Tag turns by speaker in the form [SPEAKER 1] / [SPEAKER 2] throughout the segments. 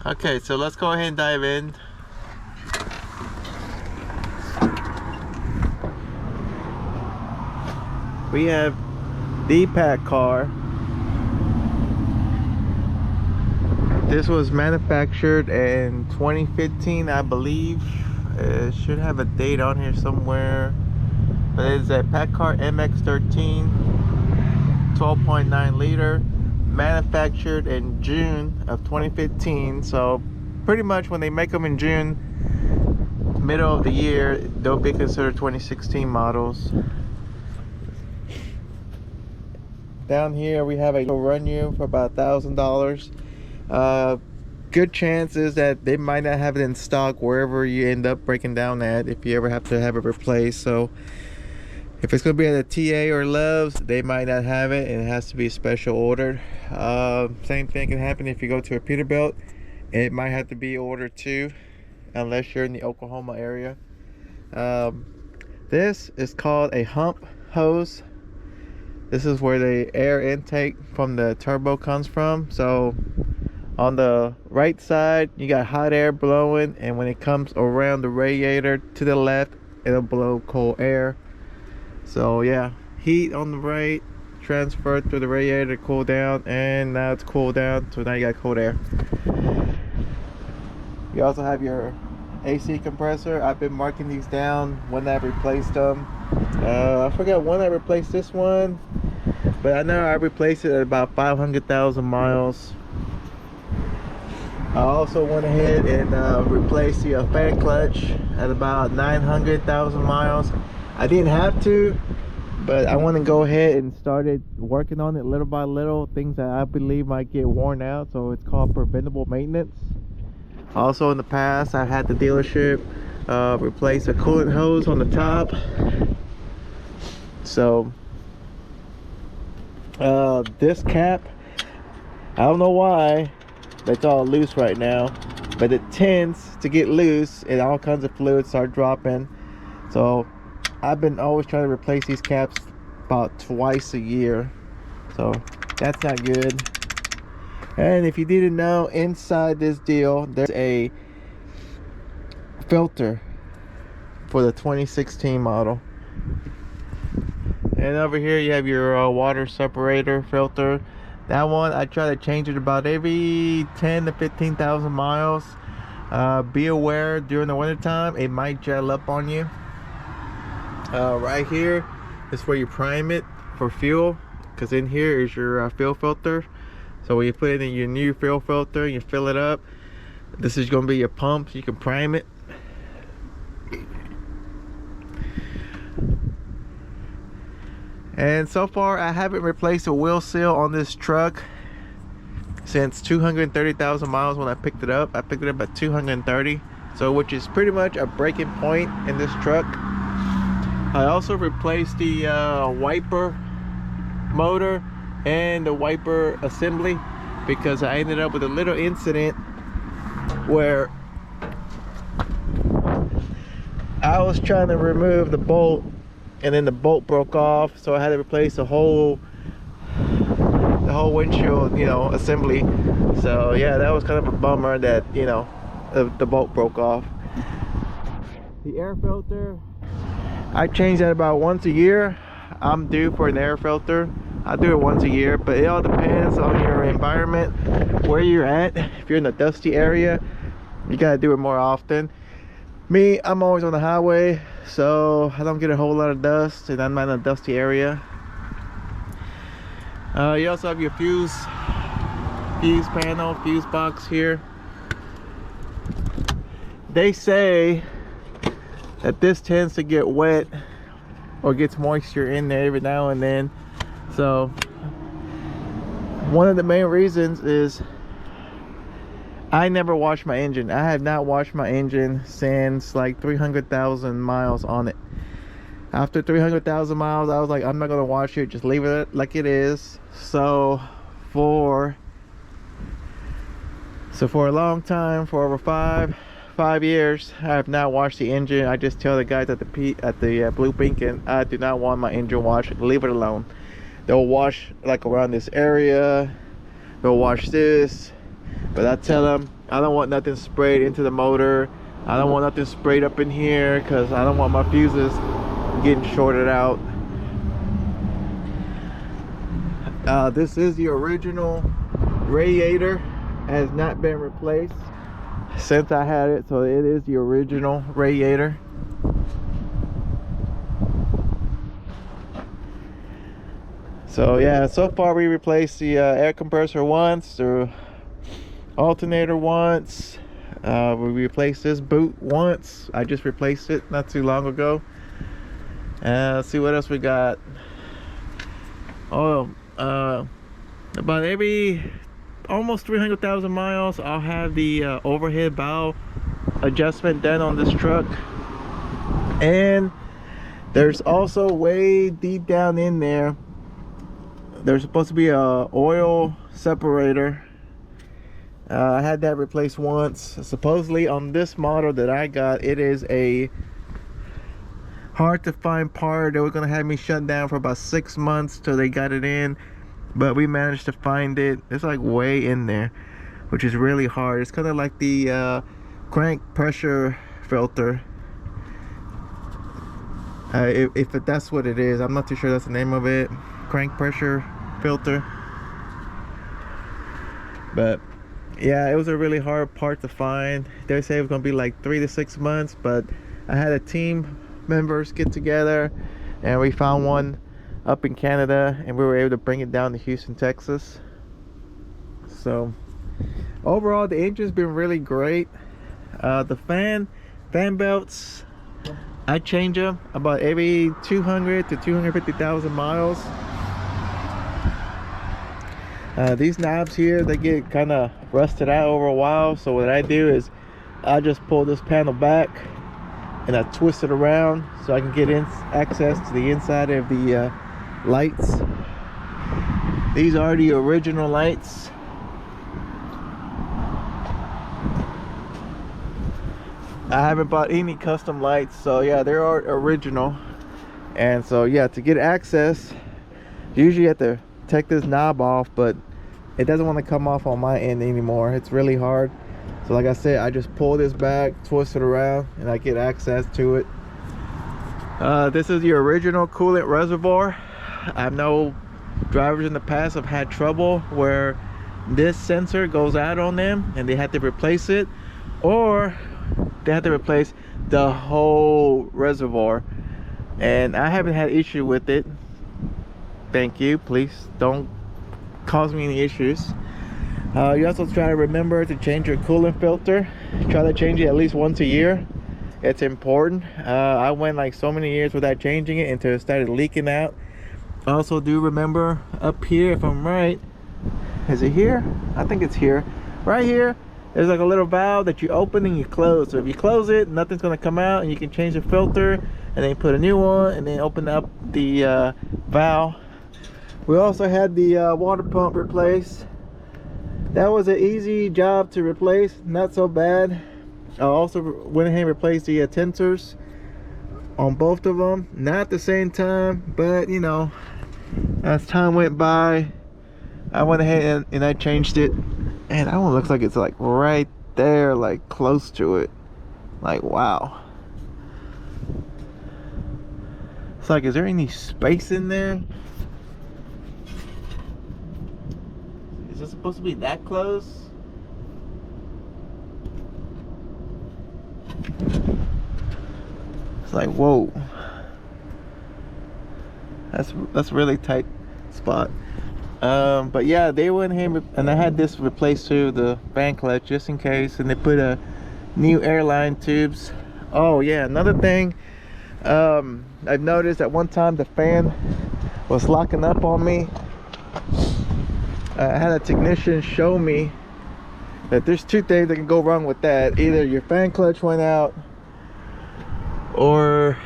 [SPEAKER 1] Okay, so let's go ahead and dive in. We have the paccar. This was manufactured in 2015, I believe. It should have a date on here somewhere. But it's a paccar MX-13, 12.9 liter, manufactured in June of 2015. So pretty much when they make them in June, middle of the year, they'll be considered 2016 models. Down here we have a little run you for about $1,000. Good chances that they might not have it in stock wherever you end up breaking down at, if you ever have to have it replaced. So if it's going to be at a TA or Love's, they might not have it and it has to be special ordered. Same thing can happen if you go to a Peterbilt. It might have to be ordered too, unless you're in the Oklahoma area. This is called a hump hose. This is where the air intake from the turbo comes from. So on the right side, you got hot air blowing, and when it comes around the radiator to the left, it'll blow cold air. So yeah, heat on the right, transferred through the radiator to cool down, and now it's cooled down, so now you got cold air. You also have your AC compressor. I've been marking these down when I replaced them. I forgot when I replaced this one, but I know I replaced it at about 500,000 miles. I also went ahead and replaced the fan clutch at about 900,000 miles. I didn't have to, but I want to go ahead and started working on it little by little, things that I believe might get worn out, so it's called preventable maintenance. Also in the past, I had the dealership replace a coolant hose on the top. So this cap, I don't know why it's all loose right now, but it tends to get loose and all kinds of fluids start dropping. So I've been always trying to replace these caps about twice a year, so that's not good. And if you didn't know, inside this deal there's a filter for the 2016 model. And over here you have your water separator filter. That one I try to change it about every 10 to 15,000 miles. Be aware during the winter time it might gel up on you. Right here is where you prime it for fuel, because in here is your fuel filter. So when you put it in your new fuel filter and you fill it up, this is going to be your pump, so you can prime it. And so far I haven't replaced a wheel seal on this truck since 230,000 miles when I picked it up. I picked it up at 230, so which is pretty much a breaking point in this truck. I also replaced the wiper motor and the wiper assembly, because I ended up with a little incident where I was trying to remove the bolt and then the bolt broke off, so I had to replace the whole windshield, you know, assembly. So yeah, that was kind of a bummer that, you know, the bolt broke off. The air filter, I change that about once a year. I'm due for an air filter. I do it once a year, but it all depends on your environment, where you're at. If you're in a dusty area, you gotta do it more often. Me, I'm always on the highway, so I don't get a whole lot of dust, and I'm not in a dusty area. You also have your fuse panel, fuse box here. They say that this tends to get wet or gets moisture in there every now and then. So one of the main reasons is I never wash my engine. I have not washed my engine since like 300,000 miles on it. After 300,000 miles, I was like, I'm not gonna wash it, just leave it like it is. So for a long time, for over five years, I have not washed the engine. I just tell the guys at the Blue Beacon, I do not want my engine washed, leave it alone. They'll wash like around this area, they'll wash this, but I tell them I don't want nothing sprayed into the motor. I don't want nothing sprayed up in here because I don't want my fuses getting shorted out. This is the original radiator, has not been replaced since I had it, so it is the original radiator. So yeah, so far we replaced the air compressor once, the alternator once, we replaced this boot once. I just replaced it not too long ago. Let's see what else we got. Oh, about every almost 300,000 miles I'll have the overhead valve adjustment done on this truck. And there's also way deep down in there, there's supposed to be a oil separator. I had that replaced once. Supposedly on this model that I got, it is a hard to find part. They were gonna have me shut down for about 6 months till they got it in, but we managed to find it. It's like way in there, which is really hard. It's kind of like the crank pressure filter, if that's what it is. I'm not too sure that's the name of it, crank pressure filter. But yeah, it was a really hard part to find. They say it was gonna be like 3 to 6 months, but I had a team members get together and we found one up in Canada, and we were able to bring it down to Houston, Texas. So overall the engine's been really great. The fan belts, I change them about every 200 to 250,000 miles. These knobs here, they get kind of rusted out over a while, so what I do is I just pull this panel back and I twist it around so I can get access to the inside of the lights. These are the original lights. I haven't bought any custom lights, so yeah, they are original. And so yeah, to get access, usually you have to take this knob off, but it doesn't want to come off on my end anymore. It's really hard. So like I said, I just pull this back, twist it around, and I get access to it. This is the original coolant reservoir. I know drivers in the past have had trouble where this sensor goes out on them and they have to replace it, or they have to replace the whole reservoir. And I haven't had issue with it. Thank you. Please don't cause me any issues. You also try to remember to change your coolant filter. Try to change it at least once a year. It's important. I went like so many years without changing it until it started leaking out. Also do remember up here, if I'm right, is it here? I think it's here. Right here, there's like a little valve that you open and you close. So if you close it, nothing's gonna come out, and you can change the filter and then put a new one and then open up the valve. We also had the water pump replaced. That was an easy job to replace, not so bad. I also went ahead and replaced the tensors on both of them, not at the same time, but you know, as time went by, I went ahead and I changed it. And that one looks like it's like right there, like close to it. Like, wow. It's like, is there any space in there? Is it supposed to be that close? It's like, whoa. That's really tight spot. But yeah, they went ahead and I had this replaced too, the fan clutch, just in case. And they put a new airline tubes. Oh yeah, another thing, I've noticed at one time the fan was locking up on me. I had a technician show me that there's two things that can go wrong with that. Either your fan clutch went out, or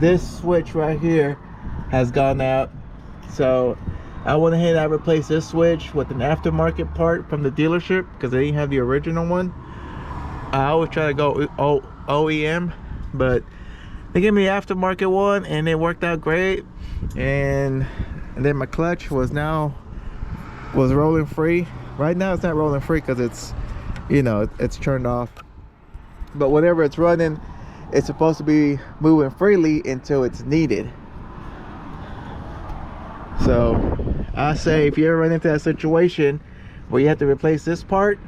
[SPEAKER 1] this switch right here has gone out. So I went ahead and I replaced this switch with an aftermarket part from the dealership because they didn't have the original one. I always try to go OEM, but they gave me the aftermarket one and it worked out great. And then my clutch was rolling free. Right now it's not rolling free because it's you know, it's turned off. But whenever it's running, it's supposed to be moving freely until it's needed. So I say, if you ever run into that situation where you have to replace this part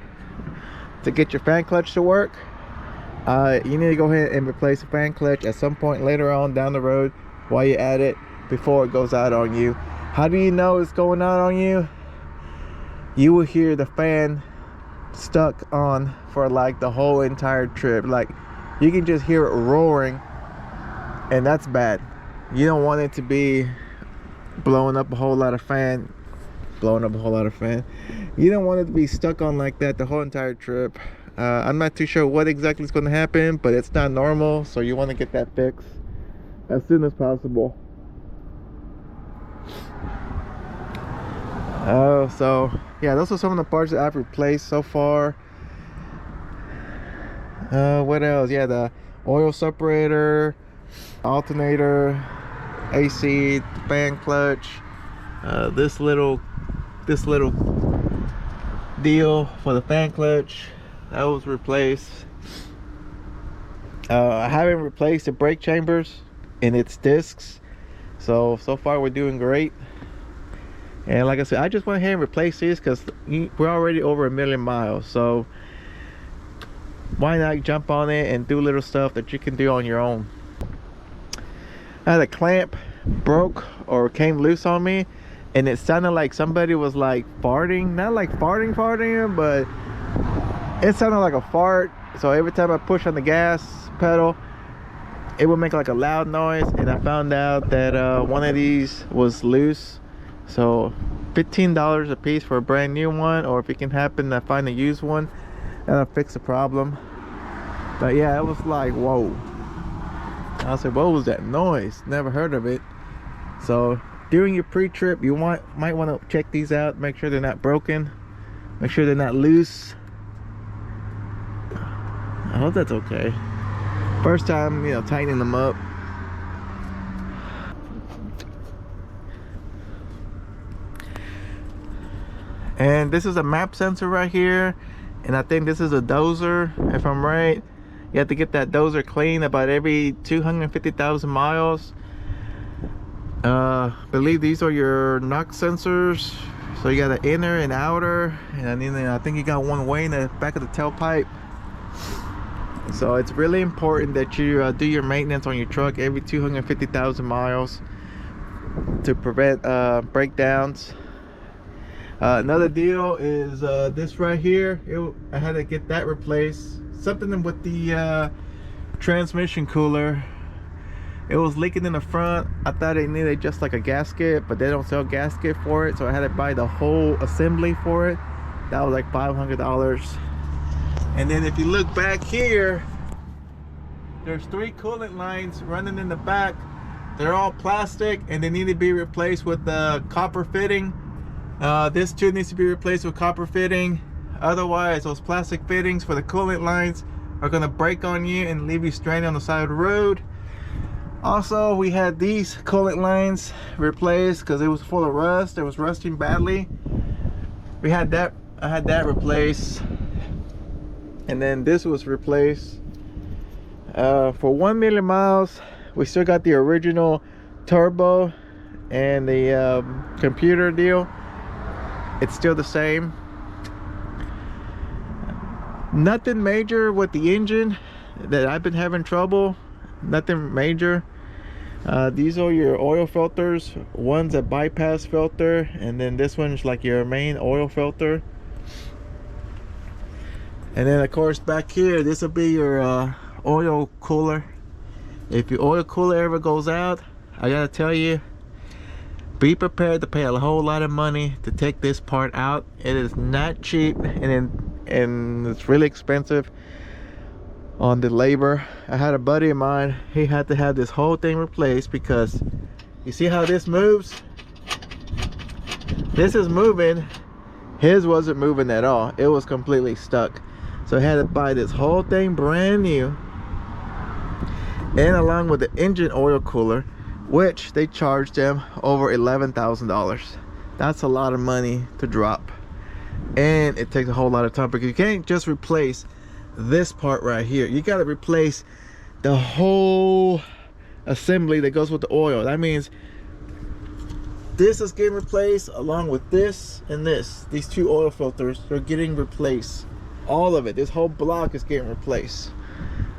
[SPEAKER 1] to get your fan clutch to work, you need to go ahead and replace the fan clutch at some point later on down the road while you're at it, before it goes out on you. How do you know it's going out on you? You will hear the fan stuck on for like the whole entire trip. Like, you can just hear it roaring, and that's bad. You don't want it to be blowing up a whole lot of fan. You don't want it to be stuck on like that the whole entire trip. I'm not too sure what exactly is going to happen, but it's not normal, so you want to get that fixed as soon as possible. So yeah, those are some of the parts that I've replaced so far. What else? Yeah, the oil separator, alternator, AC, fan clutch, this little deal for the fan clutch, that was replaced. I haven't replaced the brake chambers in its discs, so far we're doing great. And like I said, I just went ahead and replaced these because we're already over 1 million miles, so why not jump on it and do little stuff that you can do on your own. I had a clamp broke or came loose on me, and it sounded like somebody was like farting. Not like farting, but it sounded like a fart. So every time I push on the gas pedal, it would make like a loud noise, and I found out that one of these was loose. So $15 a piece for a brand new one, or if you can happen to find a used one, that'll fix the problem. But yeah, it was like, whoa. I said, what was that noise? Never heard of it. So during your pre-trip, you might want to check these out, make sure they're not broken, make sure they're not loose. I hope that's okay. First time, you know, tightening them up. And this is a map sensor right here, and I think this is a dozer, if I'm right. You have to get that dozer clean about every 250,000 miles. Believe these are your NOx sensors. So you got an inner and outer, and then I think you got one way in the back of the tailpipe. So it's really important that you do your maintenance on your truck every 250,000 miles to prevent breakdowns. Another deal is this right here. I had to get that replaced. Something with the transmission cooler. It was leaking in the front. I thought it needed just like a gasket, but they don't sell gasket for it, so I had to buy the whole assembly for it. That was like $500. And then if you look back here, there's 3 coolant lines running in the back. They're all plastic, and they need to be replaced with the copper fitting. This too needs to be replaced with copper fitting. Otherwise, those plastic fittings for the coolant lines are gonna break on you and leave you stranded on the side of the road. Also, we had these coolant lines replaced because it was full of rust. It was rusting badly. I had that replaced, and then this was replaced. For 1 million miles, we still got the original turbo and the computer deal. It's still the same. Nothing major with the engine that I've been having trouble. Nothing major. These are your oil filters. One's a bypass filter, and then this one's like your main oil filter. And then of course back here, this will be your oil cooler. If your oil cooler ever goes out, I gotta tell you, be prepared to pay a whole lot of money to take this part out. It is not cheap, and it's really expensive on the labor. I had a buddy of mine, he had to have this whole thing replaced because you see how this moves? This is moving. His wasn't moving at all. It was completely stuck. So I had to buy this whole thing brand new, and along with the engine oil cooler, which they charged them over $11,000. That's a lot of money to drop. and it takes a whole lot of time, because you can't just replace this part right here. You got to replace the whole assembly that goes with the oil. That means this is getting replaced along with this and this. These two oil filters, they're getting replaced. All of it, this whole block is getting replaced.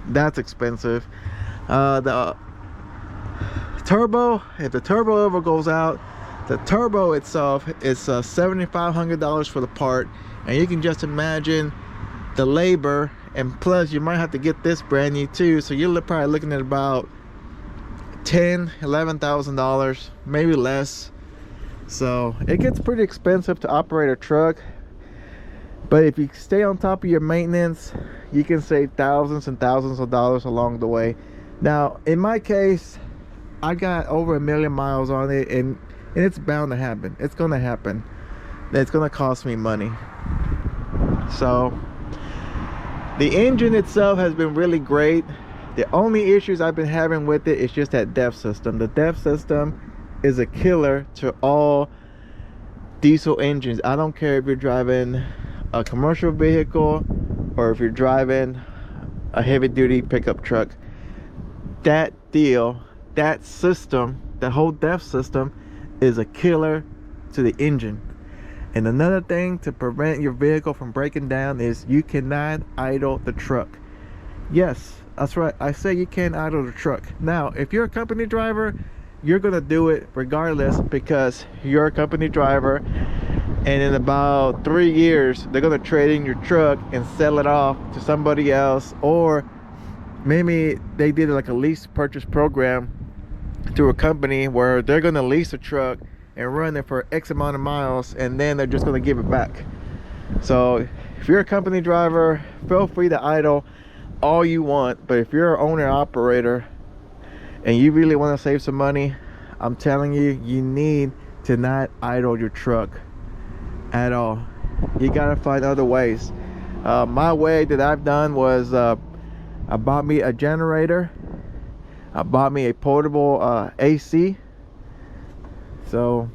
[SPEAKER 1] That's expensive. The turbo, if the turbo ever goes out, the turbo itself is $7,500 for the part, and you can just imagine the labor, and plus you might have to get this brand new too, so you're probably looking at about $11,000, maybe less. So it gets pretty expensive to operate a truck, but if you stay on top of your maintenance, you can save thousands and thousands of dollars along the way. Now in my case, I got over 1 million miles on it, and it's bound to happen. It's gonna happen. It's gonna cost me money. So the engine itself has been really great. The only issues I've been having with it is just that DEF system. The DEF system is a killer to all diesel engines. I don't care if you're driving a commercial vehicle or if you're driving a heavy-duty pickup truck. That deal, that system, the whole DEF system is a killer to the engine. And another thing to prevent your vehicle from breaking down is you cannot idle the truck. Yes, that's right, I say you can't idle the truck. Now if you're a company driver, you're gonna do it regardless, because you're a company driver, and in about 3 years they're gonna trade in your truck and sell it off to somebody else, or maybe they did like a lease purchase program through a company where they're gonna lease a truck and run it for X amount of miles, and then they're just gonna give it back. So if you're a company driver, feel free to idle all you want, but if you're an owner operator and you really want to save some money, I'm telling you, you need to not idle your truck at all. You gotta find other ways. My way that I've done was I bought me a generator. I bought me a portable AC. So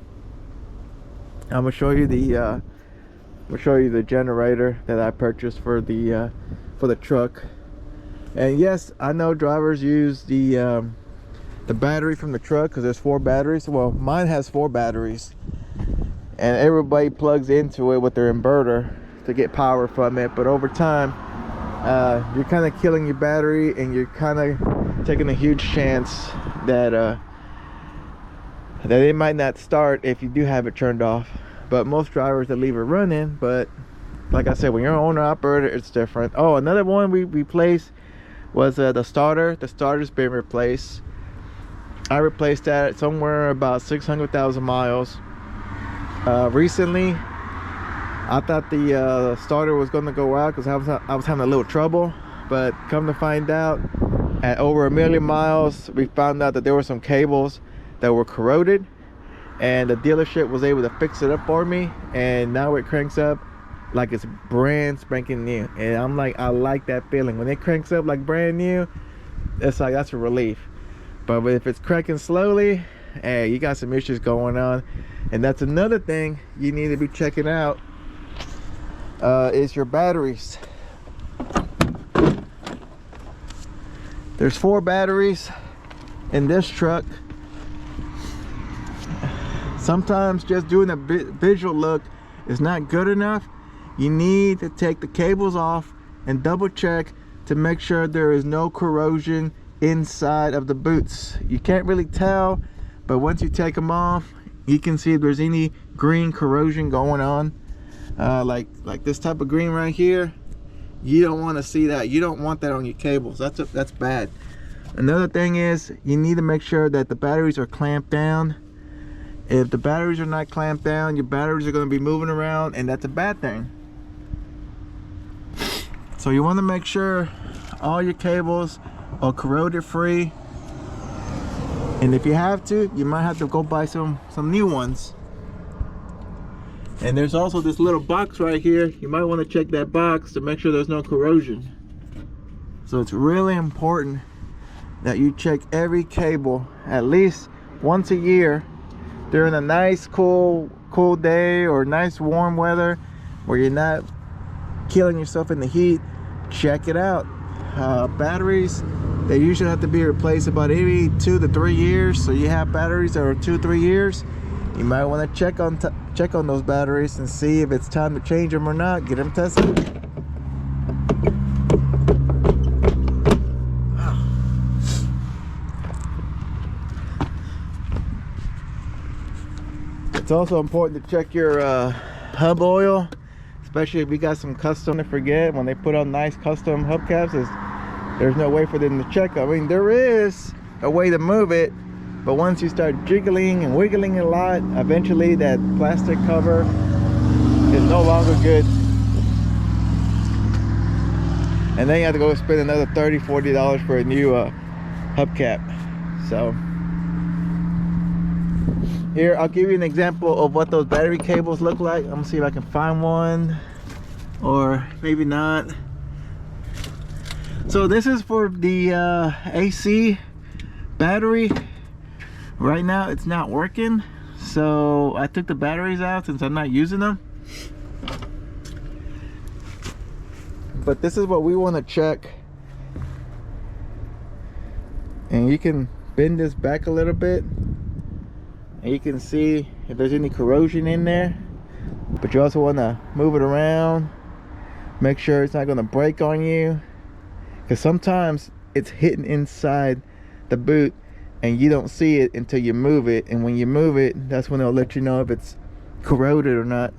[SPEAKER 1] I'm gonna show you the generator that I purchased for the truck. And yes, I know drivers use the battery from the truck, because there's 4 batteries. Well, mine has 4 batteries, and everybody plugs into it with their inverter to get power from it. But over time, you're kind of killing your battery, and you're kind of taking a huge chance that it might not start if you do have it turned off. But most drivers that leave it running. But like I said, when you're an owner operator, it's different. Oh, another one we replaced was the starter. The starter's been replaced. I replaced that somewhere about 600,000 miles. Recently, I thought the starter was going to go out because I was having a little trouble, but come to find out, at over 1 million miles, we found out that there were some cables that were corroded, and the dealership was able to fix it up for me, and now it cranks up like it's brand spanking new. And I'm like, I like that feeling when it cranks up like brand new. It's like, that's a relief. But if it's cranking slowly, hey, you got some issues going on. And that's another thing you need to be checking out, is your batteries. There's 4 batteries in this truck. Sometimes just doing a visual look is not good enough. You need to take the cables off and double check to make sure there is no corrosion inside of the boots. You can't really tell, but once you take them off, you can see if there's any green corrosion going on, like this type of green right here. You don't want to see that. You don't want that on your cables. That's bad. Another thing is, you need to make sure that the batteries are clamped down. If the batteries are not clamped down, your batteries are going to be moving around, and that's a bad thing. So you want to make sure all your cables are corroded free, and if you have to, you might have to go buy some new ones. And there's also this little box right here. You might want to check that box to make sure there's no corrosion. So it's really important that you check every cable at least once a year during a nice cool day or nice warm weather. where you're not killing yourself in the heat, check it out. Batteries, they usually have to be replaced about every 2 to 3 years. So you have batteries that are 2-3 years, you might want to check on those batteries and see if it's time to change them or not. Get them tested. It's also important to check your hub oil, especially if you got some custom. To forget, when they put on nice custom hubcaps, there's no way for them to check. I mean, there is a way to move it, but once you start jiggling and wiggling a lot, eventually that plastic cover is no longer good, and then you have to go spend another $30-40 for a new hubcap. So here, I'll give you an example of what those battery cables look like. I'm gonna see if I can find one, or maybe not. So this is for the AC battery. Right now it's not working, so I took the batteries out since I'm not using them. But this is what we want to check, and you can bend this back a little bit and you can see if there's any corrosion in there. But you also want to move it around, make sure it's not going to break on you, because sometimes it's hidden inside the boot and you don't see it until you move it, and when you move it, that's when it'll let you know if it's corroded or not.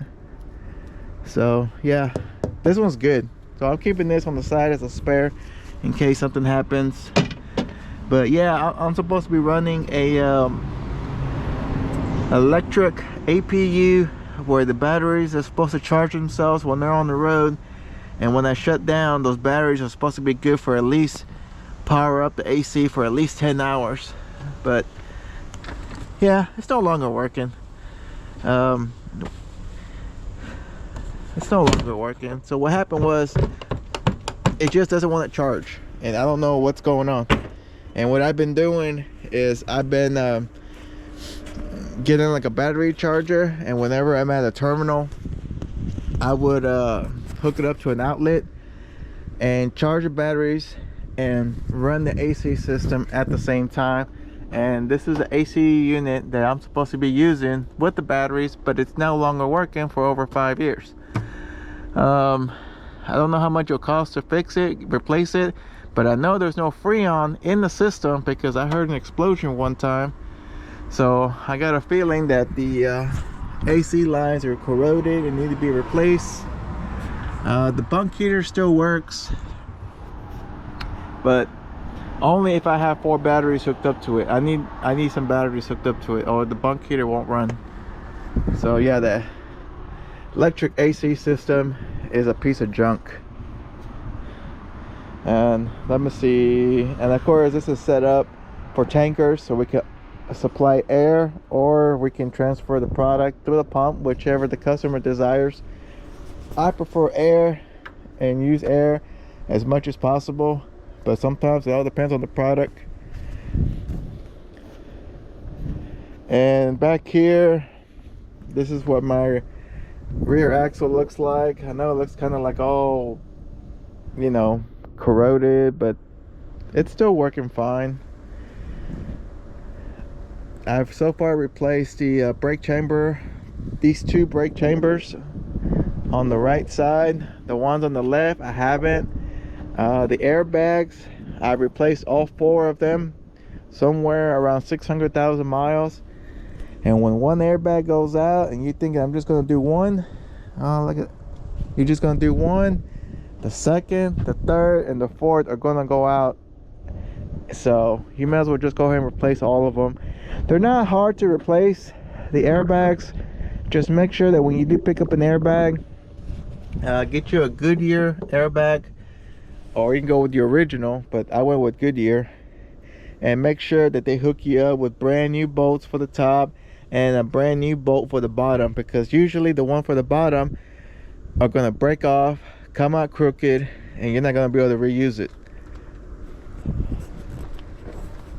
[SPEAKER 1] So yeah, this one's good, so I'm keeping this on the side as a spare in case something happens. But yeah, I'm supposed to be running a electric APU where the batteries are supposed to charge themselves when they're on the road, and when I shut down, those batteries are supposed to be good for at least power up the AC for at least 10 hours. But yeah, it's no longer working. It's no longer working. So what happened was, it just doesn't want to charge, and I don't know what's going on. And what I've been doing is I've been getting like a battery charger, and whenever I'm at a terminal, I would hook it up to an outlet and charge the batteries and run the AC system at the same time. And this is the AC unit that I'm supposed to be using with the batteries, but it's no longer working for over 5 years. I don't know how much it'll cost to fix it, replace it, but I know there's no Freon in the system because I heard an explosion one time. So I got a feeling that the AC lines are corroded and need to be replaced. The bunk heater still works, but only if I have 4 batteries hooked up to it. I need some batteries hooked up to it, or the bunk heater won't run. So yeah, the electric AC system is a piece of junk. And let me see, and of course this is set up for tankers, so we can supply air, or we can transfer the product through the pump, whichever the customer desires. I prefer air and use air as much as possible, but sometimes it all depends on the product. And back here, this is what my rear axle looks like. I know it looks kind of like all, you know, corroded, but it's still working fine. I've so far replaced the brake chamber, these 2 brake chambers on the right side. The ones on the left I haven't. The airbags, I've replaced all 4 of them, somewhere around 600,000 miles. And when one airbag goes out and you think I'm just going to do one, look at, you're just going to do one, the second, the third, and the fourth are going to go out. So you might as well just go ahead and replace all of them. They're not hard to replace, the airbags. Just make sure that when you do pick up an airbag, get you a Goodyear airbag, or you can go with the original, but I went with Goodyear. And make sure that they hook you up with brand new bolts for the top and a brand new bolt for the bottom, because usually the one for the bottom are going to break off, come out crooked, and you're not going to be able to reuse it.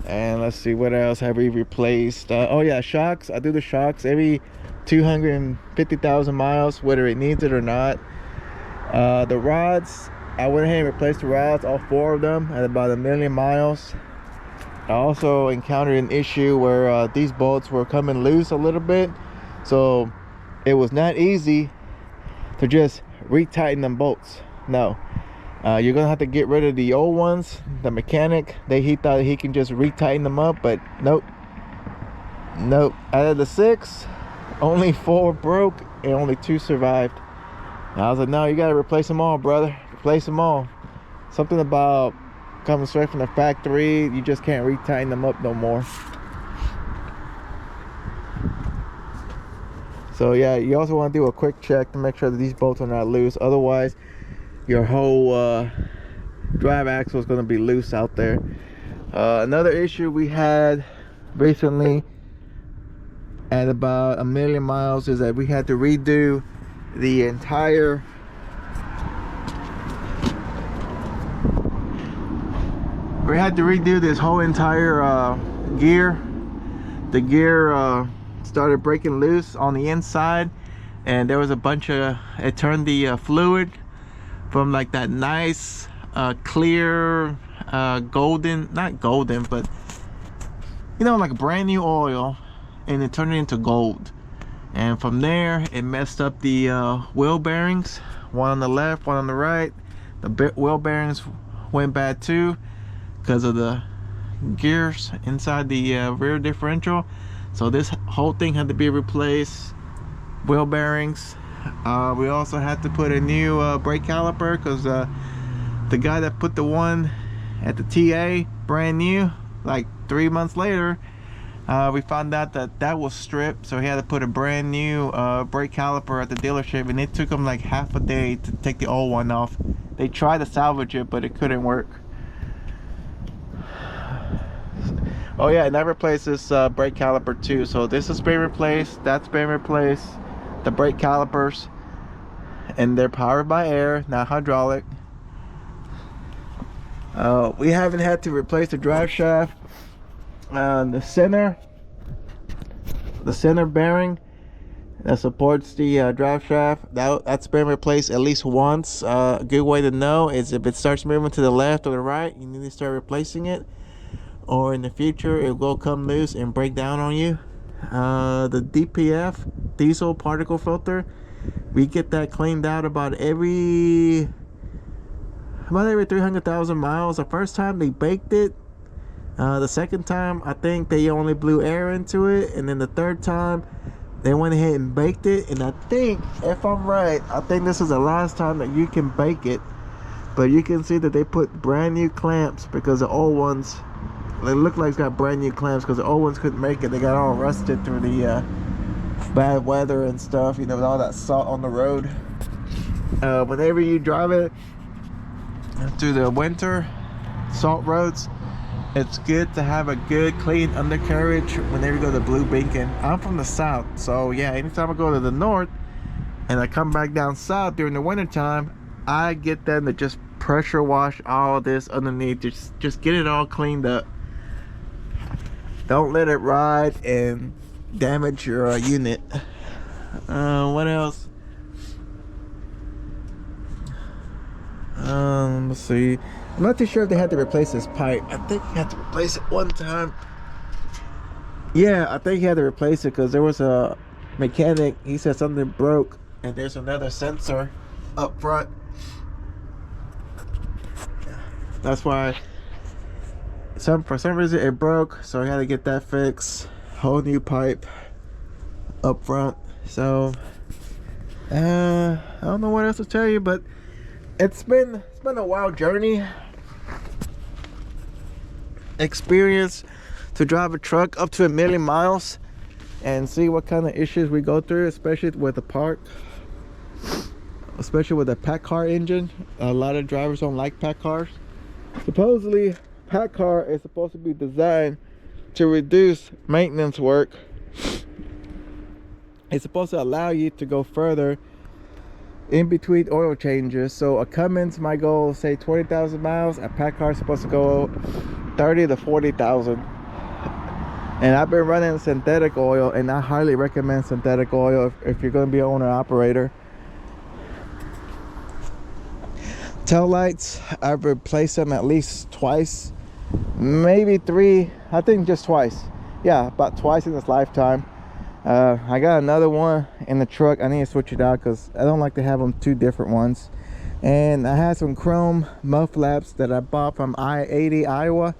[SPEAKER 1] And let's see, what else have we replaced? Oh yeah, shocks. I do the shocks every 250,000 miles, whether it needs it or not. The rods, I went ahead and replaced the rods, all 4 of them, at about 1,000,000 miles. I also encountered an issue where these bolts were coming loose a little bit, so it was not easy to just retighten them bolts. No, you're gonna have to get rid of the old ones. The mechanic, he thought he can just retighten them up, but nope. Out of the 6, only 4 broke and only 2 survived. And I was like, no, you gotta replace them all, brother. Replace them all. Something about coming straight from the factory, you just can't retighten them up no more. So yeah, you also want to do a quick check to make sure that these bolts are not loose. Otherwise, your whole drive axle is going to be loose out there. Another issue we had recently at about 1,000,000 miles is that we had to redo the entire this whole entire gear. The gear started breaking loose on the inside, and there was a bunch of, it turned the fluid from like that nice clear golden, not golden, but you know, like a brand new oil, and it turned it into gold. And from there it messed up the wheel bearings, one on the left, one on the right. The wheel bearings went bad too because of the gears inside the rear differential. So this whole thing had to be replaced. Wheel bearings. We also had to put a new brake caliper because the guy that put the one at the TA brand new, like 3 months later, we found out that that was stripped, so he had to put a brand new brake caliper at the dealership, and it took him like half a day to take the old one off. They tried to salvage it, but it couldn't work. Oh yeah, and I replaced this brake caliper too. So this has been replaced, that's been replaced, the brake calipers, and they're powered by air, not hydraulic. We haven't had to replace the drive shaft. The center bearing that supports the drive shaft, that's been replaced at least once. A good way to know is if it starts moving to the left or the right, you need to start replacing it, or in the future it will come loose and break down on you. The DPF, diesel particle filter, we get that cleaned out about every 300,000 miles. The first time they baked it. The second time, I think they only blew air into it, and then the third time they went ahead and baked it. And I think, if I'm right, I think this is the last time that you can bake it. But you can see that they put brand new clamps because the old ones, they look like it's got brand new clamps because the old ones couldn't make it. They got all rusted through the bad weather and stuff, you know, with all that salt on the road. Whenever you drive it through the winter salt roads, it's good to have a good clean undercarriage whenever you go to Blue Beacon. I'm from the south, so yeah, anytime I go to the north and I come back down south during the winter time, I get them to just pressure wash all this underneath. Just get it all cleaned up. Don't let it ride and damage your unit. What else? Let's see. I'm not too sure if they had to replace this pipe. I think he had to replace it one time. Yeah, I think he had to replace it because there was a mechanic. He said something broke, and there's another sensor up front. That's why for some reason it broke, so he had to get that fixed. Whole new pipe up front. So I don't know what else to tell you, but it's been a wild journey experience to drive a truck up to 1,000,000 miles and see what kind of issues we go through, especially with the paccar engine. A lot of drivers don't like paccars. Supposedly paccar is supposed to be designed to reduce maintenance work. It's supposed to allow you to go further in between oil changes. So a Cummins might go say 20,000 miles. A paccar is supposed to go 30 to 40,000. And I've been running synthetic oil, and I highly recommend synthetic oil if you're going to be an owner operator. Tail lights, I've replaced them at least twice, maybe 3. I think just twice. Yeah, about twice in this lifetime. I got another one in the truck. I need to switch it out because I don't like to have them 2 different ones. And I had some chrome mud flaps that I bought from I-80 Iowa.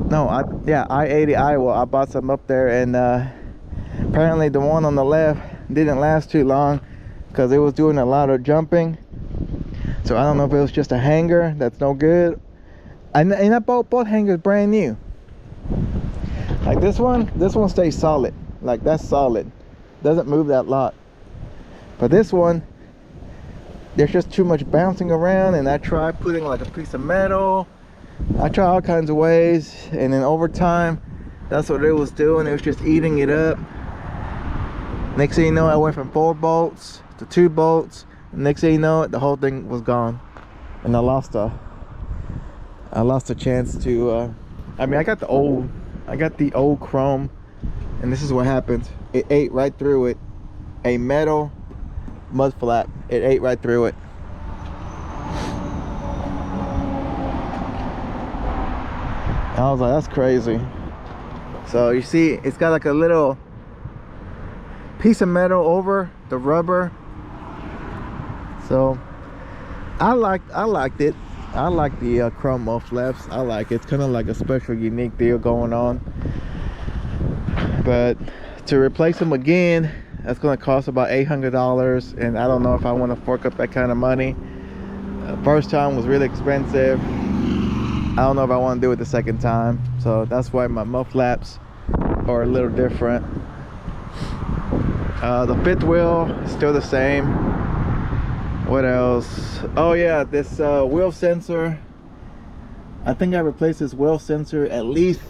[SPEAKER 1] No, I-80 Iowa. I bought some up there, and apparently the one on the left didn't last too long because it was doing a lot of jumping. So I don't know if it was just a hanger that's no good. And I bought both hangers brand new. Like this one stays solid. Like that's solid. Doesn't move that lot. But this one, there's just too much bouncing around, and I tried putting like a piece of metal. I tried all kinds of ways, and then over time, that's what it was doing. It was just eating it up. Next thing you know, I went from 4 bolts to 2 bolts. Next thing you know, the whole thing was gone, and I lost a chance to. I mean, I got the old chrome, and this is what happened. It ate right through it. A metal mud flap. It ate right through it. I was like, that's crazy. So you see, it's got like a little piece of metal over the rubber. So I liked it. I like the chrome mud flaps. I like it. It's kind of like a special, unique deal going on. But to replace them again, that's going to cost about $800, and I don't know if I want to fork up that kind of money. First time was really expensive. I don't know if I want to do it the second time. So that's why my mud flaps are a little different. The 5th wheel is still the same. What else? Oh yeah, this wheel sensor. I think I replaced this wheel sensor at least,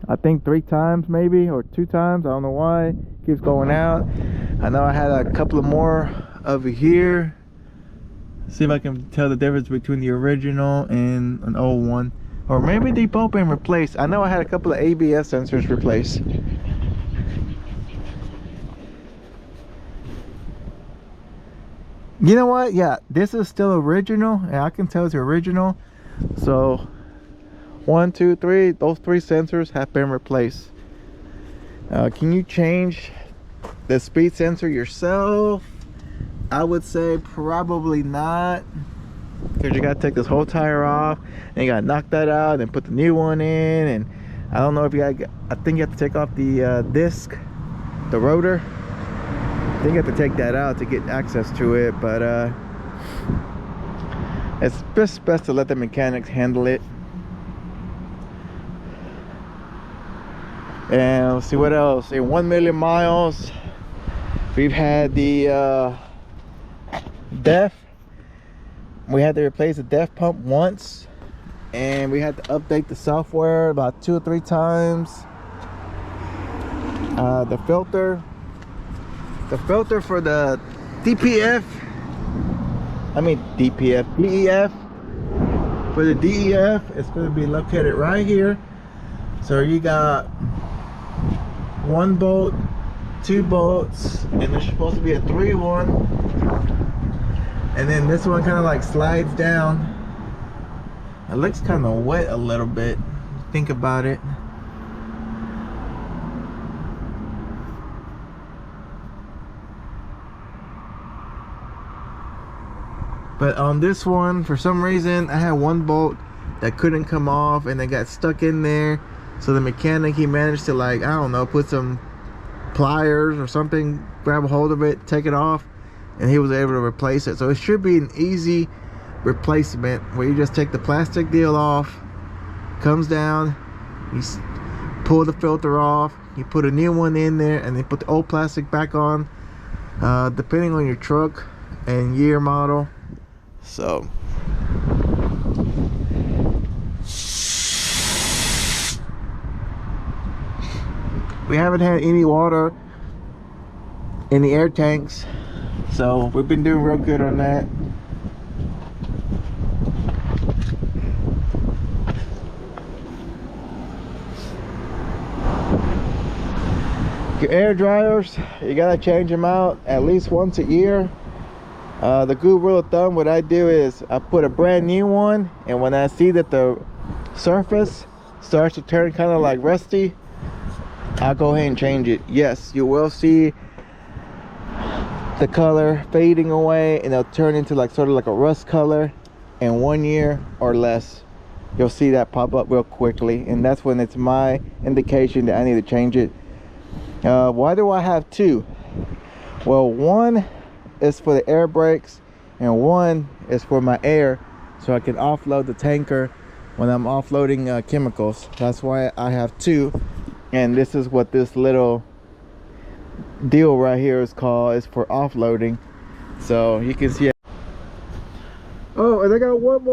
[SPEAKER 1] I think 3 times maybe, or 2 times. I don't know why it keeps going out. I know I had a couple of more over here. See if I can tell the difference between the original and an old one, or maybe they both been replaced. I know I had a couple of ABS sensors replaced. You know what? Yeah, this is still original, and I can tell it's original. So 1, 2, 3, those 3 sensors have been replaced. Can you change the speed sensor yourself? I would say probably not, because you gotta take this whole tire off, and you gotta knock that out and put the new one in. And I don't know if you gotta, I think you have to take off the disc, the rotor. I think you have to take that out to get access to it, but it's best to let the mechanics handle it. And let's see what else. In 1 million miles, we've had the DEF. We had to replace the DEF pump once, and we had to update the software about 2 or 3 times. The filter for the DEF. For the DEF, it's going to be located right here. So you got 1 bolt, 2 bolts, and there's supposed to be a 3-1. And then this one kind of like slides down. It looks kind of wet a little bit. Think about it. But on this one, for some reason, I had 1 bolt that couldn't come off, and it got stuck in there. So the mechanic, he managed to, like, I don't know, put some pliers or something, grab a hold of it, take it off, and he was able to replace it. So it should be an easy replacement, where you just take the plastic deal off, comes down, you pull the filter off, you put a new one in there, and then put the old plastic back on, depending on your truck and year model. So we haven't had any water in the air tanks, so we've been doing real good on that. Your air dryers, you gotta change them out at least once a year. The good rule of thumb, what I do is I put a brand new one, and when I see that the surface starts to turn kind of like rusty, I'll go ahead and change it. Yes, you will see the color fading away, and it'll turn into like sort of like a rust color in 1 year or less. You'll see that pop up real quickly, and that's when it's my indication that I need to change it. Why do I have two? Well, one is for the air brakes, and one is for my air, so I can offload the tanker when I'm offloading chemicals. That's why I have two, and this is what this little deal right here is called. It's for offloading, so you can see. Oh, and I got one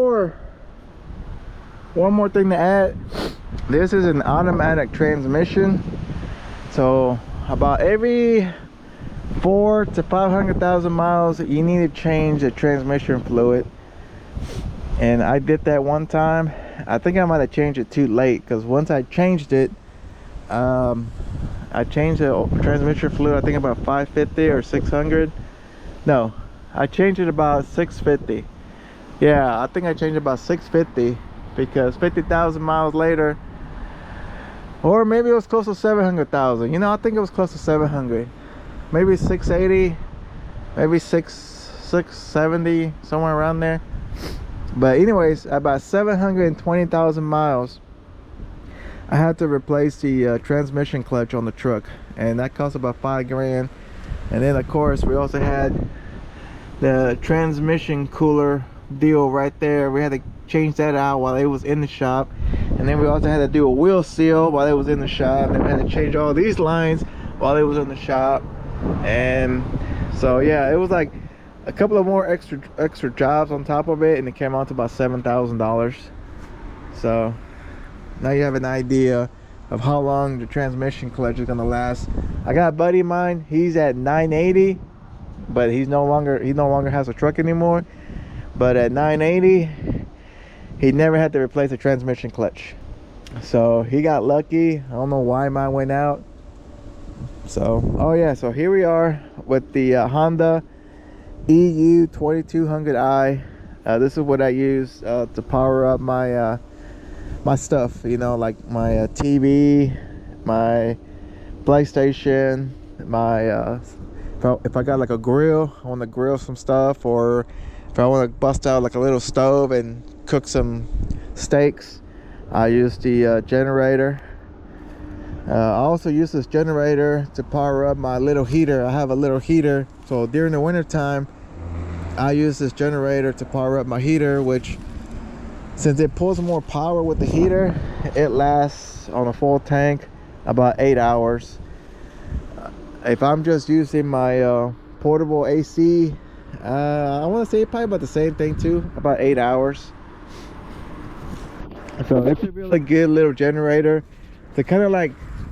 [SPEAKER 1] more thing to add. This is an automatic transmission, so about every 400,000 to 500,000 miles you need to change the transmission fluid. And I did that one time. I think I might have changed it too late, because once I changed it, I changed the transmission fluid, I think about 550 or 600. No, I changed it about 650. Yeah, I think I changed it about 650, because 50,000 miles later, or maybe it was close to 700,000. You know, I think it was close to 700. Maybe 680, maybe 670, somewhere around there. But anyways, about 720,000 miles, I had to replace the transmission clutch on the truck, and that cost about $5 grand. And then of course we also had the transmission cooler deal right there. We had to change that out while it was in the shop, and then we also had to do a wheel seal while it was in the shop, and we had to change all these lines while it was in the shop. And so yeah, it was like a couple of more extra jobs on top of it, and it came out to about $7,000. So now you have an idea of how long the transmission clutch is gonna last. I got a buddy of mine, he's at 980, but he no longer has a truck anymore. But at 980, he never had to replace a transmission clutch, so he got lucky. I don't know why mine went out. So oh yeah, so here we are with the Honda EU 2200i. This is what I use to power up my my stuff, you know, like my TV, my PlayStation, my if I got like a grill, I want to grill some stuff, or if I want to bust out like a little stove and cook some steaks, I use the generator. I also use this generator to power up my little heater. I have a little heater, so during the winter time I use this generator to power up my heater, which, since it pulls more power with the heater, it lasts on a full tank about 8 hours. If I'm just using my portable AC, I want to say probably about the same thing too, about 8 hours. So it's a really good little generator to kind of like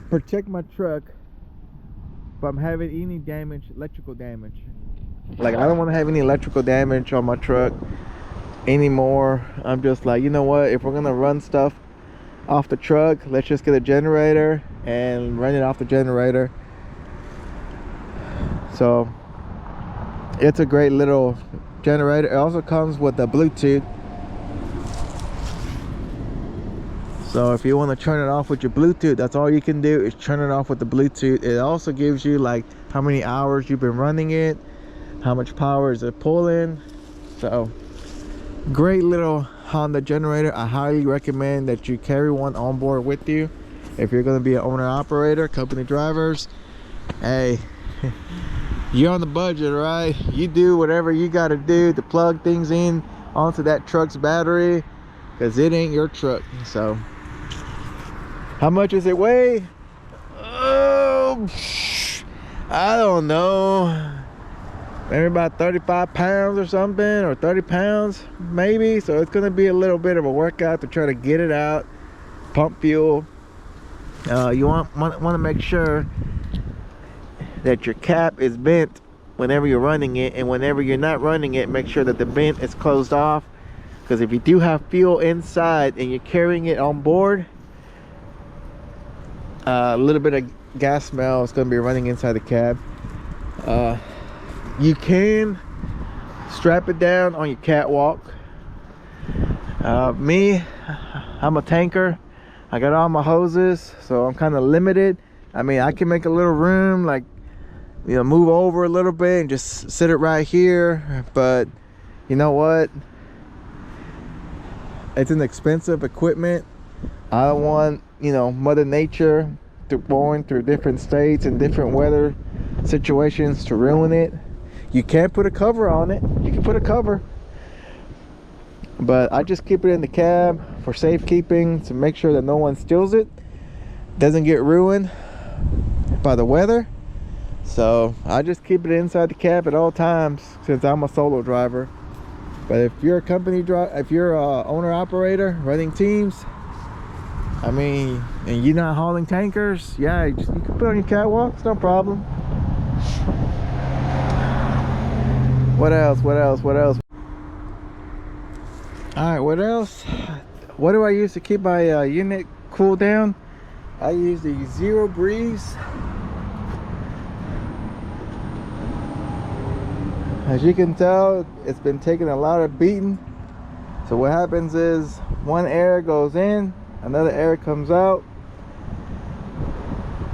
[SPEAKER 1] protect my truck from having any damage, electrical damage. Like, I don't want to have any electrical damage on my truck anymore. I'm just like, you know what, if we're gonna run stuff off the truck, let's just get a generator and run it off the generator. So it's a great little generator. It also comes with a Bluetooth, so if you want to turn it off with your Bluetooth, that's all you can do, is turn it off with the Bluetooth. It also gives you like how many hours you've been running it, how much power is it pulling. So great little Honda generator. I highly recommend that you carry one on board with you if you're going to be an owner operator, company drivers. Hey, you're on the budget, right? You do whatever you got to do to plug things in onto that truck's battery, because it ain't your truck. So how much does it weigh? Oh, I don't know, maybe about 35 pounds or something, or 30 pounds maybe. So it's going to be a little bit of a workout to try to get it out, pump fuel. You want to make sure that your cap is bent whenever you're running it, and whenever you're not running it, make sure that the vent is closed off, because if you do have fuel inside and you're carrying it on board, a little bit of gas smell is going to be running inside the cab. You can strap it down on your catwalk. Me, I'm a tanker. I got all my hoses, so I'm kind of limited. I mean, I can make a little room, like, you know, move over a little bit and just sit it right here. But you know what? It's an expensive equipment. I don't want, you know, Mother Nature going through different states and different weather situations to ruin it. You can put a cover on it. You can put a cover. But I just keep it in the cab for safekeeping, to make sure that no one steals it, doesn't get ruined by the weather. So I just keep it inside the cab at all times, since I'm a solo driver. But if you're a company driver, if you're a owner operator running teams, I mean, and you're not hauling tankers, yeah, you can put it on your catwalk, it's no problem. What else? All right, what else? What do I use to keep my unit cool down? I use the Zero Breeze. As you can tell, it's been taking a lot of beating. So what happens is, one air goes in, another air comes out.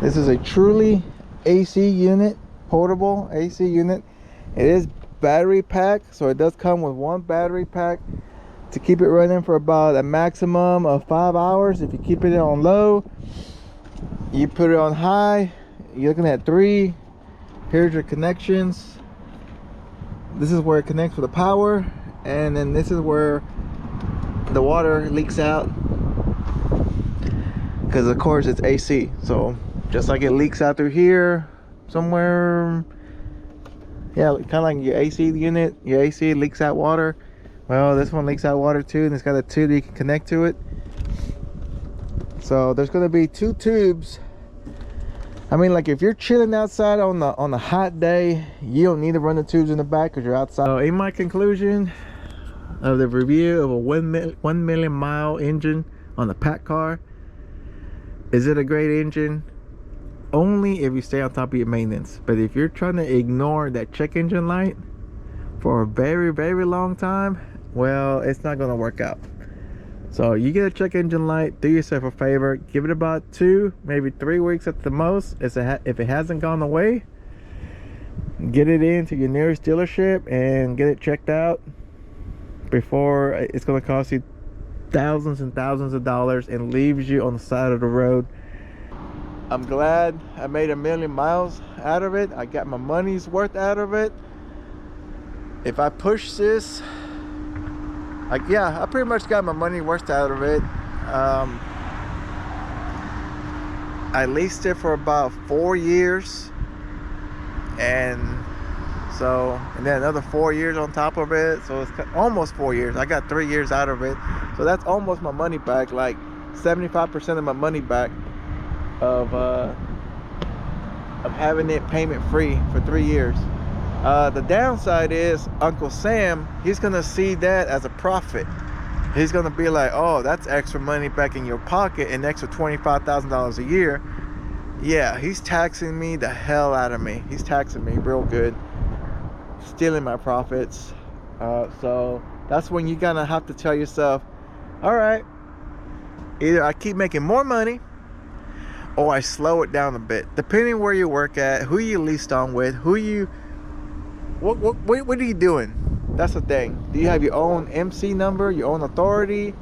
[SPEAKER 1] This is a truly AC unit, portable AC unit. It is battery pack, so it does come with one battery pack to keep it running for about a maximum of 5 hours. If you keep it on low, you put it on high, you're looking at 3. Here's your connections. This is where it connects with the power, and then this is where the water leaks out, because of course it's AC. So just like it leaks out through here somewhere, yeah, kind of like your AC unit, your AC leaks out water. Well, this one leaks out water too, and it's got a tube that you can connect to it. So there's going to be 2 tubes. I mean, like, if you're chilling outside on a hot day, you don't need to run the tubes in the back because you're outside. So in my conclusion of the review of a 1 million mile engine on the paccar, is it a great engine? Only if you stay on top of your maintenance. But if you're trying to ignore that check engine light for a very, very long time, well, it's not going to work out. So you get a check engine light, do yourself a favor, give it about 2, maybe 3 weeks at the most. If it hasn't gone away, get it into your nearest dealership and get it checked out before it's going to cost you thousands and thousands of dollars and leaves you on the side of the road. I'm glad I made 1 million miles out of it. I got my money's worth out of it. If I push this, yeah, I pretty much got my money worth out of it. I leased it for about 4 years, and then another 4 years on top of it, so it's almost 4 years. I got 3 years out of it, so that's almost my money back, like 75% of my money back of having it payment free for 3 years. The downside is Uncle Sam, he's gonna see that as a profit. He's gonna be like, oh, that's extra money back in your pocket, an extra $25,000 a year. Yeah, he's taxing me the hell out of me. He's taxing me real good, stealing my profits. So that's when you're gonna have to tell yourself, all right, either I keep making more money or I slow it down a bit, depending where you work at, who you leased on with, what are you doing? That's the thing. Do you have your own MC number, your own authority,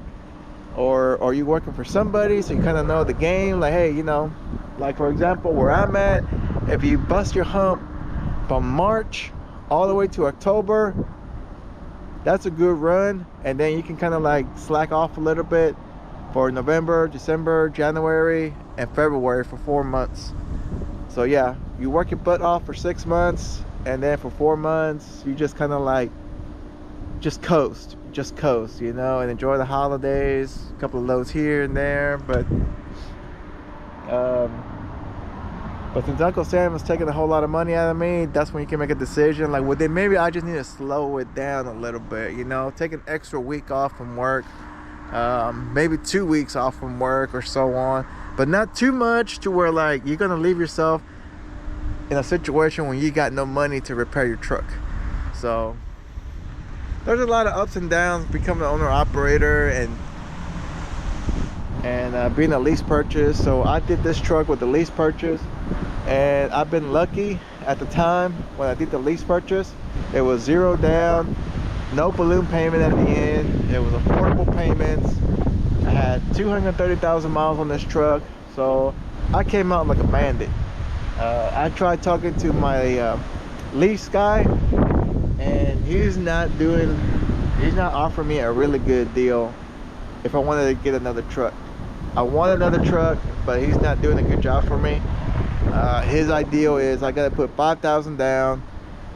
[SPEAKER 1] or are you working for somebody so you kind of know the game? Like, hey, you know, like for example, where I'm at, if you bust your hump from March all the way to October, that's a good run, and then you can kind of like slack off a little bit for November, December, January, and February for 4 months. So yeah, you work your butt off for 6 months, and then for 4 months you just kind of like just coast, you know, and enjoy the holidays, a couple of loads here and there. But since Uncle Sam is taking a whole lot of money out of me, that's when you can make a decision like, well, then maybe I just need to slow it down a little bit, you know, take an extra week off from work, maybe 2 weeks off from work or so on, but not too much to where like you're gonna leave yourself in a situation when you got no money to repair your truck. So there's a lot of ups and downs becoming an owner operator and being a lease purchase. So I did this truck with the lease purchase, and I've been lucky. At the time when I did the lease purchase, it was 0 down, no balloon payment at the end. It was affordable payments. I had 230,000 miles on this truck, so I came out like a bandit. I tried talking to my lease guy, and he's not offering me a really good deal if I wanted to get another truck. I want another truck, but he's not doing a good job for me. His ideal is I gotta put 5,000 down.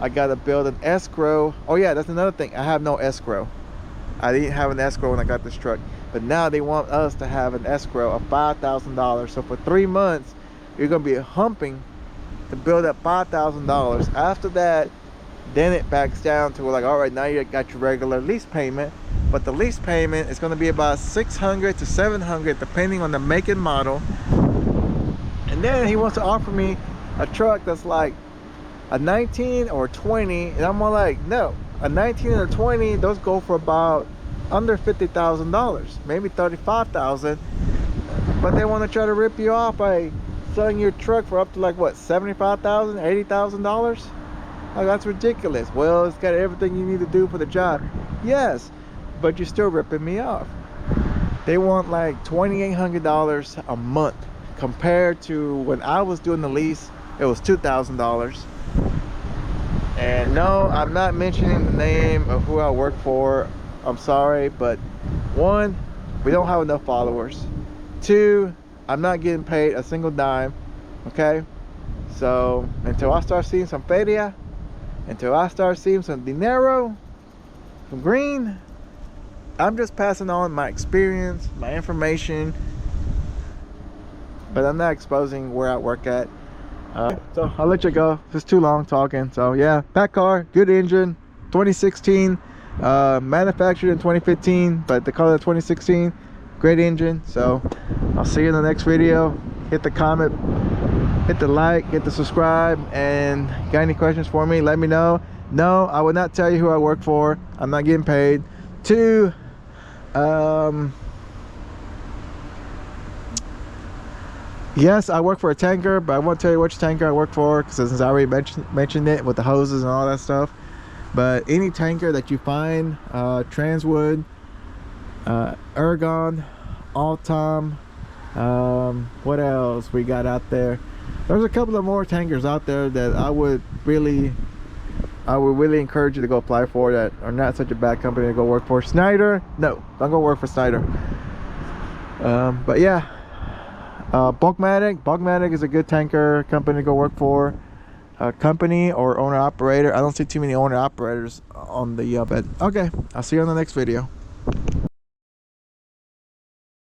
[SPEAKER 1] I gotta build an escrow. Oh yeah, that's another thing. I have no escrow. I didn't have an escrow when I got this truck, but now they want us to have an escrow of $5,000. So for 3 months, you're gonna be humping to build up $5,000. After that, then it backs down to like, all right, now you got your regular lease payment, but the lease payment is going to be about $600 to $700 depending on the make and model. And then he wants to offer me a truck that's like a 19 or 20, and I'm more like, no, a 19 and a 20, those go for about under $50,000, maybe $35,000, but they want to try to rip you off by selling your truck for up to like what, $75,000, $80,000. Oh, that's ridiculous. Well, it's got everything you need to do for the job. Yes, but you're still ripping me off. They want like $2,800 a month compared to when I was doing the lease, it was $2,000. And no, I'm not mentioning the name of who I work for. I'm sorry, but 1, we don't have enough followers. 2, I'm not getting paid a single dime. Okay, so until I start seeing some feria, until I start seeing some dinero, some green, I'm just passing on my experience, my information, but I'm not exposing where I work at. So I'll let you go. It's too long talking. So yeah, paccar, good engine, 2016, manufactured in 2015, but they call it 2016. Great engine. So I'll see you in the next video. Hit the comment, hit the like, hit the subscribe, and got any questions for me, let me know. No, I will not tell you who I work for. I'm not getting paid. 2, yes, I work for a tanker, but I won't tell you which tanker I work for, because since I already mentioned it with the hoses and all that stuff. But any tanker that you find, Transwood, Ergon, Altom, what else we got out there? There's a couple of more tankers out there that I would really encourage you to go apply for, that are not such a bad company to go work for. Snyder, no, don't go work for Snyder. But yeah, Bulkmatic is a good tanker company to go work for. Company or owner operator, I don't see too many owner operators on the bed. Okay, I'll see you on the next video.